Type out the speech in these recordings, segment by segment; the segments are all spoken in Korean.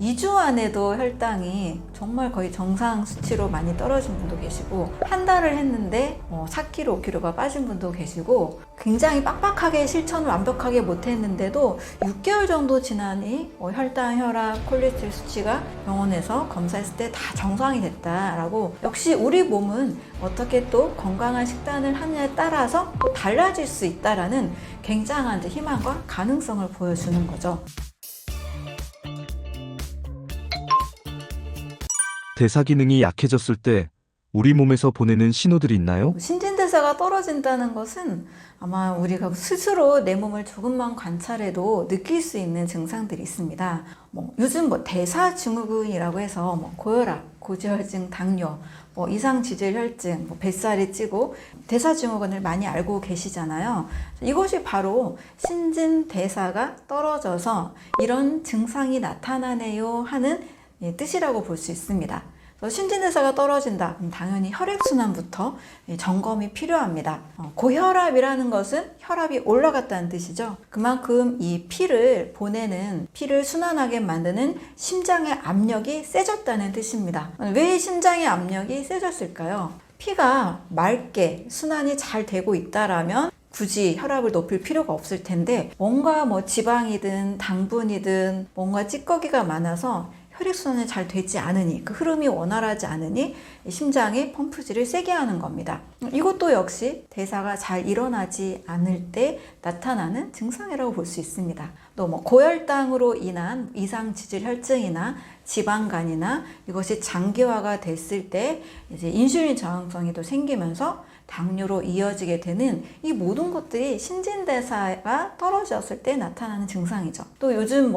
2주 안에도 혈당이 정말 거의 정상 수치로 많이 떨어진 분도 계시고, 한 달을 했는데 4kg, 5kg가 빠진 분도 계시고, 굉장히 빡빡하게 실천을 완벽하게 못했는데도 6개월 정도 지나니 혈당, 혈압, 콜레스테롤 수치가 병원에서 검사했을 때 다 정상이 됐다라고, 역시 우리 몸은 어떻게 또 건강한 식단을 하느냐에 따라서 또 달라질 수 있다라는 굉장한 희망과 가능성을 보여주는 거죠. 대사 기능이 약해졌을 때 우리 몸에서 보내는 신호들이 있나요? 신진대사가 떨어진다는 것은 아마 우리가 스스로 내 몸을 조금만 관찰해도 느낄 수 있는 증상들이 있습니다. 요즘 대사증후군이라고 해서 고혈압, 고지혈증, 당뇨, 이상지질혈증, 뱃살이 찌고 대사증후군을 많이 알고 계시잖아요. 이것이 바로 신진대사가 떨어져서 이런 증상이 나타나네요 하는 뜻이라고 볼 수 있습니다. 신진대사가 떨어진다. 그럼 당연히 혈액순환부터 점검이 필요합니다. 고혈압이라는 것은 혈압이 올라갔다는 뜻이죠. 그만큼 이 피를 순환하게 만드는 심장의 압력이 세졌다는 뜻입니다. 왜 심장의 압력이 세졌을까요? 피가 맑게 순환이 잘 되고 있다라면 굳이 혈압을 높일 필요가 없을 텐데, 뭔가 지방이든 당분이든 뭔가 찌꺼기가 많아서 혈액순환이 잘 되지 않으니, 그 흐름이 원활하지 않으니 심장이 펌프질을 세게 하는 겁니다. 이것도 역시 대사가 잘 일어나지 않을 때 나타나는 증상이라고 볼 수 있습니다. 또 고혈당으로 인한 이상지질혈증이나 지방간이나 이것이 장기화가 됐을 때 이제 인슐린 저항성이 또 생기면서 당뇨로 이어지게 되는 이 모든 것들이 신진대사가 떨어졌을 때 나타나는 증상이죠. 또 요즘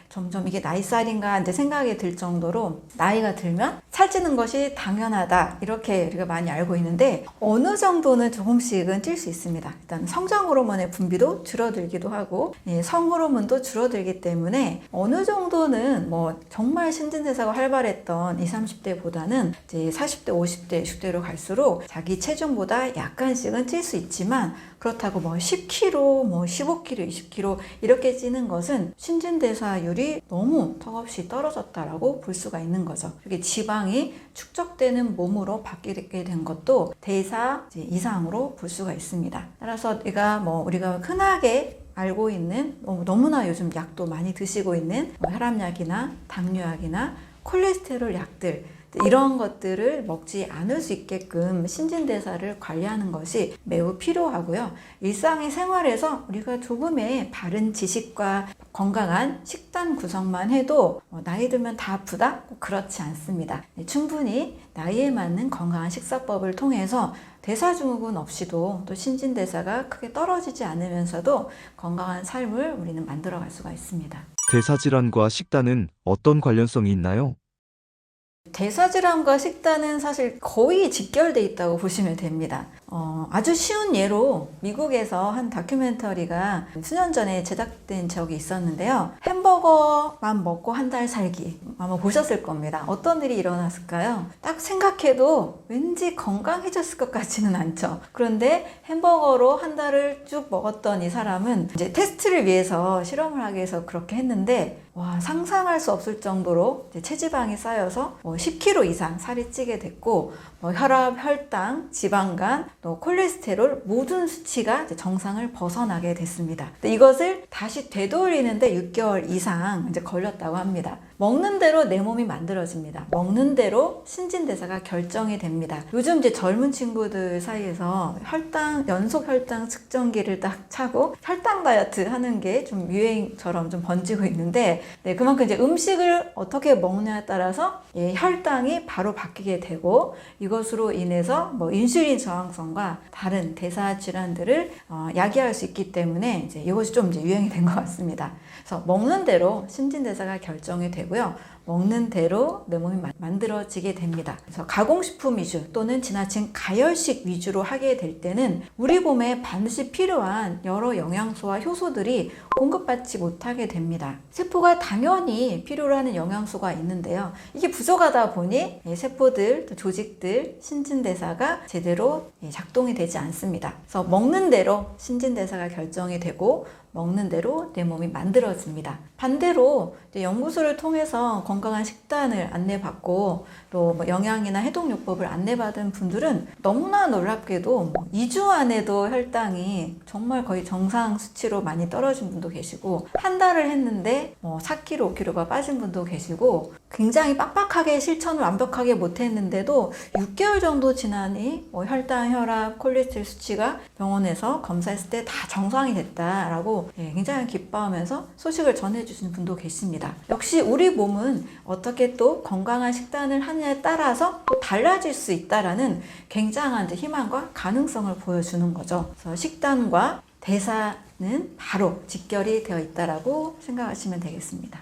점점 이게 나이살인가 이제 생각이 들 정도로 나이가 들면 살찌는 것이 당연하다, 이렇게 우리가 많이 알고 있는데, 어느 정도는 조금씩은 찔 수 있습니다. 일단 성장 호르몬의 분비도 줄어들기도 하고 성 호르몬도 줄어들기 때문에 어느 정도는 정말 신진대사가 활발했던 20, 30대보다는 이제 40대, 50대, 60대로 갈수록 자기 체중보다 약간씩은 찔 수 있지만, 그렇다고 10kg, 15kg, 20kg 이렇게 찌는 것은 신진대사율이 너무 턱없이 떨어졌다라고 볼 수가 있는 거죠. 이게 지방이 축적되는 몸으로 바뀌게 된 것도 대사 이상으로 볼 수가 있습니다. 따라서 우리가 흔하게 알고 있는 너무나 요즘 약도 많이 드시고 있는 혈압약이나 당뇨약이나 콜레스테롤 약들, 이런 것들을 먹지 않을 수 있게끔 신진대사를 관리하는 것이 매우 필요하고요. 일상의 생활에서 우리가 조금의 바른 지식과 건강한 식단 구성만 해도 나이 들면 다 아프다? 그렇지 않습니다. 충분히 나이에 맞는 건강한 식사법을 통해서 대사증후군 없이도 또 신진대사가 크게 떨어지지 않으면서도 건강한 삶을 우리는 만들어갈 수가 있습니다. 대사질환과 식단은 어떤 관련성이 있나요? 대사질환과 식단은 사실 거의 직결돼 있다고 보시면 됩니다. 아주 쉬운 예로 미국에서 한 다큐멘터리가 수년 전에 제작된 적이 있었는데요. 햄버거만 먹고 한 달 살기, 아마 보셨을 겁니다. 어떤 일이 일어났을까요? 딱 생각해도 왠지 건강해졌을 것 같지는 않죠. 그런데 햄버거로 한 달을 쭉 먹었던 이 사람은 이제 테스트를 위해서, 실험을 하기 위해서 그렇게 했는데, 상상할 수 없을 정도로 체지방이 쌓여서 10kg 이상 살이 찌게 됐고, 혈압, 혈당, 지방간, 또 콜레스테롤 모든 수치가 정상을 벗어나게 됐습니다. 이것을 다시 되돌리는데 6개월 이상 걸렸다고 합니다. 먹는 대로 내 몸이 만들어집니다. 먹는 대로 신진대사가 결정이 됩니다. 요즘 젊은 친구들 사이에서 연속 혈당 측정기를 딱 차고 혈당 다이어트 하는 게 좀 유행처럼 좀 번지고 있는데, 그만큼 음식을 어떻게 먹냐에 따라서 혈당이 바로 바뀌게 되고, 이것으로 인해서 인슐린 저항성과 다른 대사 질환들을 야기할 수 있기 때문에 이것이 좀 유행이 된 것 같습니다. 그래서 먹는 대로 신진대사가 결정이 되고요. 먹는 대로 내 몸이 만들어지게 됩니다. 그래서 가공식품 위주 또는 지나친 가열식 위주로 하게 될 때는 우리 몸에 반드시 필요한 여러 영양소와 효소들이 공급받지 못하게 됩니다. 세포가 당연히 필요로 하는 영양소가 있는데요. 이게 부족하다 보니 세포들, 또 조직들, 신진대사가 제대로 작동이 되지 않습니다. 그래서 먹는 대로 신진대사가 결정이 되고 먹는 대로 내 몸이 만들어집니다. 반대로 이제 연구소를 통해서 건강한 식단을 안내받고 또 뭐 영양이나 해독요법을 안내받은 분들은 너무나 놀랍게도 2주 안에도 혈당이 정말 거의 정상 수치로 많이 떨어진 분도 계시고, 한 달을 했는데 4kg, 5kg가 빠진 분도 계시고, 굉장히 빡빡하게 실천을 완벽하게 못했는데도 6개월 정도 지나니 혈당, 혈압, 콜레스테롤 수치가 병원에서 검사했을 때 다 정상이 됐다라고 굉장히 기뻐하면서 소식을 전해주신 분도 계십니다. 역시 우리 몸은 어떻게 또 건강한 식단을 하느냐에 따라서 또 달라질 수 있다라는 굉장한 희망과 가능성을 보여주는 거죠. 그래서 식단과 대사는 바로 직결이 되어 있다라고 생각하시면 되겠습니다.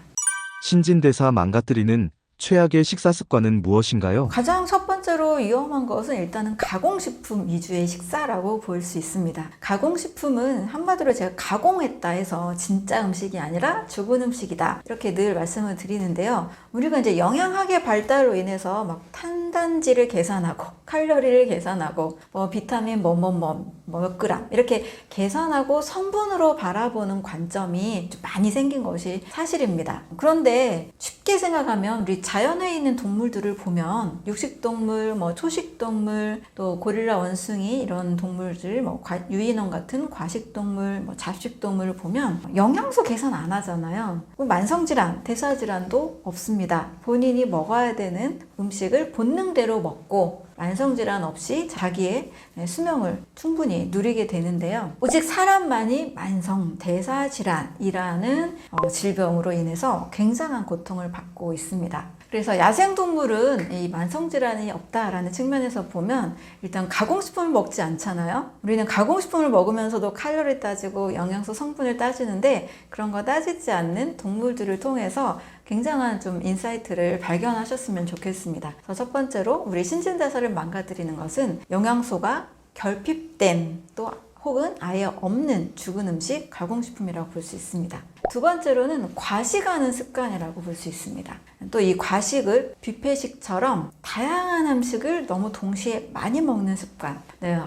신진대사 망가뜨리는 최악의 식사 습관은 무엇인가요? 가장 첫 번째로 위험한 것은 일단은 가공식품 위주의 식사라고 볼 수 있습니다. 가공식품은 한마디로 제가 가공했다 해서 진짜 음식이 아니라 죽은 음식이다, 이렇게 늘 말씀을 드리는데요. 우리가 이제 영양학의 발달로 인해서 막 탄단지를 계산하고 칼로리를 계산하고 비타민 몇 그램 이렇게 계산하고 성분으로 바라보는 관점이 좀 많이 생긴 것이 사실입니다. 그런데 쉽게 생각하면 우리 자연에 있는 동물들을 보면 육식동물, 초식동물, 또 고릴라, 원숭이 이런 동물들, 유인원 같은 과식동물, 잡식동물을 보면 영양소 계산 안 하잖아요. 만성질환, 대사질환도 없습니다. 본인이 먹어야 되는 음식을 본능대로 먹고 만성질환 없이 자기의 수명을 충분히 누리게 되는데요. 오직 사람만이 만성 대사질환이라는 질병으로 인해서 굉장한 고통을 받고 있습니다. 그래서 야생동물은 이 만성질환이 없다라는 측면에서 보면 일단 가공식품을 먹지 않잖아요. 우리는 가공식품을 먹으면서도 칼로리 따지고 영양소 성분을 따지는데 그런 거 따지지 않는 동물들을 통해서 굉장한 좀 인사이트를 발견하셨으면 좋겠습니다. 그래서 첫 번째로 우리 신진대사를 망가뜨리는 것은 영양소가 결핍된 또 혹은 아예 없는 죽은 음식, 가공식품이라고 볼 수 있습니다. 두 번째로는 과식하는 습관이라고 볼 수 있습니다. 또 이 과식을 뷔페식처럼 다양한 음식을 너무 동시에 많이 먹는 습관,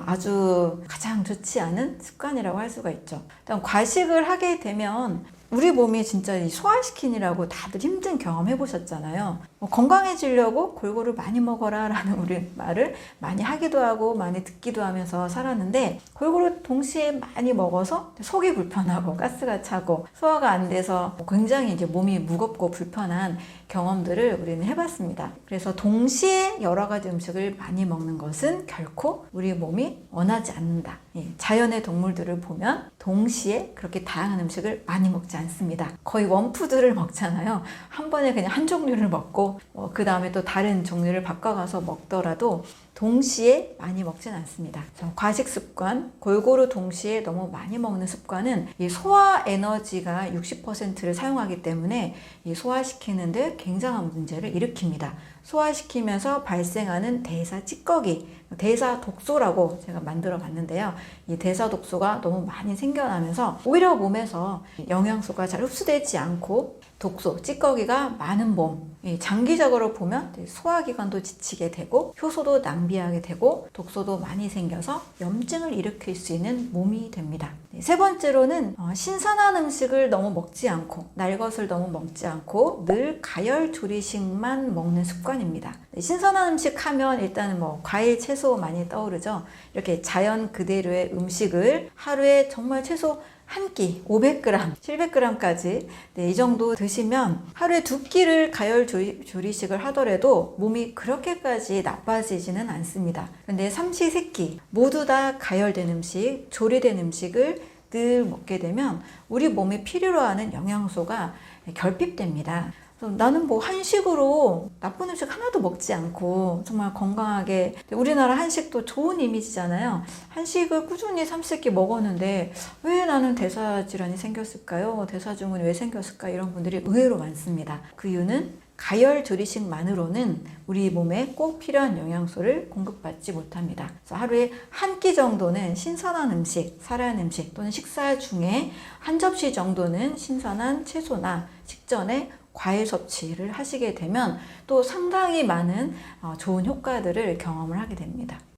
아주 가장 좋지 않은 습관이라고 할 수가 있죠. 일단 과식을 하게 되면 우리 몸이 진짜 소화시키느라고 다들 힘든 경험 해보셨잖아요. 건강해지려고 골고루 많이 먹어라 라는 우리 말을 많이 하기도 하고 많이 듣기도 하면서 살았는데, 골고루 동시에 많이 먹어서 속이 불편하고 가스가 차고 소화가 안 돼서 굉장히 이제 몸이 무겁고 불편한 경험들을 우리는 해봤습니다. 그래서 동시에 여러 가지 음식을 많이 먹는 것은 결코 우리 몸이 원하지 않는다. 자연의 동물들을 보면 동시에 그렇게 다양한 음식을 많이 먹지 않습니다. 거의 원푸드를 먹잖아요. 한 번에 그냥 한 종류를 먹고 그 다음에 또 다른 종류를 바꿔가서 먹더라도 동시에 많이 먹진 않습니다. 과식 습관, 골고루 동시에 너무 많이 먹는 습관은 이 소화 에너지가 60%를 사용하기 때문에 이 소화시키는 데 굉장한 문제를 일으킵니다. 소화시키면서 발생하는 대사 찌꺼기, 대사 독소라고 제가 만들어 봤는데요. 이 대사 독소가 너무 많이 생겨나면서 오히려 몸에서 영양소가 잘 흡수되지 않고 독소, 찌꺼기가 많은 몸, 장기적으로 보면 소화기관도 지치게 되고 효소도 낭비하게 되고 독소도 많이 생겨서 염증을 일으킬 수 있는 몸이 됩니다. 세 번째로는 신선한 음식을 너무 먹지 않고 날 것을 너무 먹지 않고 늘 가열 조리식만 먹는 습관입니다. 신선한 음식 하면 일단은 과일, 채소 많이 떠오르죠. 이렇게 자연 그대로의 음식을 하루에 정말 최소 한 끼, 500g, 700g까지 이 정도 드시면 하루에 2끼를 가열 조리식을 하더라도 몸이 그렇게까지 나빠지지는 않습니다. 근데 삼시세끼 모두 다 가열된 음식, 조리된 음식을 늘 먹게 되면 우리 몸이 필요로 하는 영양소가 결핍됩니다. 나는 한식으로 나쁜 음식 하나도 먹지 않고 정말 건강하게, 우리나라 한식도 좋은 이미지잖아요. 한식을 꾸준히 3-4끼 먹었는데 왜 나는 대사질환이 생겼을까요? 대사증후군이 왜 생겼을까? 이런 분들이 의외로 많습니다. 그 이유는 가열 조리식만으로는 우리 몸에 꼭 필요한 영양소를 공급받지 못합니다. 그래서 하루에 한 끼 정도는 신선한 음식, 살아있는 음식 또는 식사 중에 한 접시 정도는 신선한 채소나 식전에 과일 섭취를 하시게 되면 또 상당히 많은 좋은 효과들을 경험을 하게 됩니다.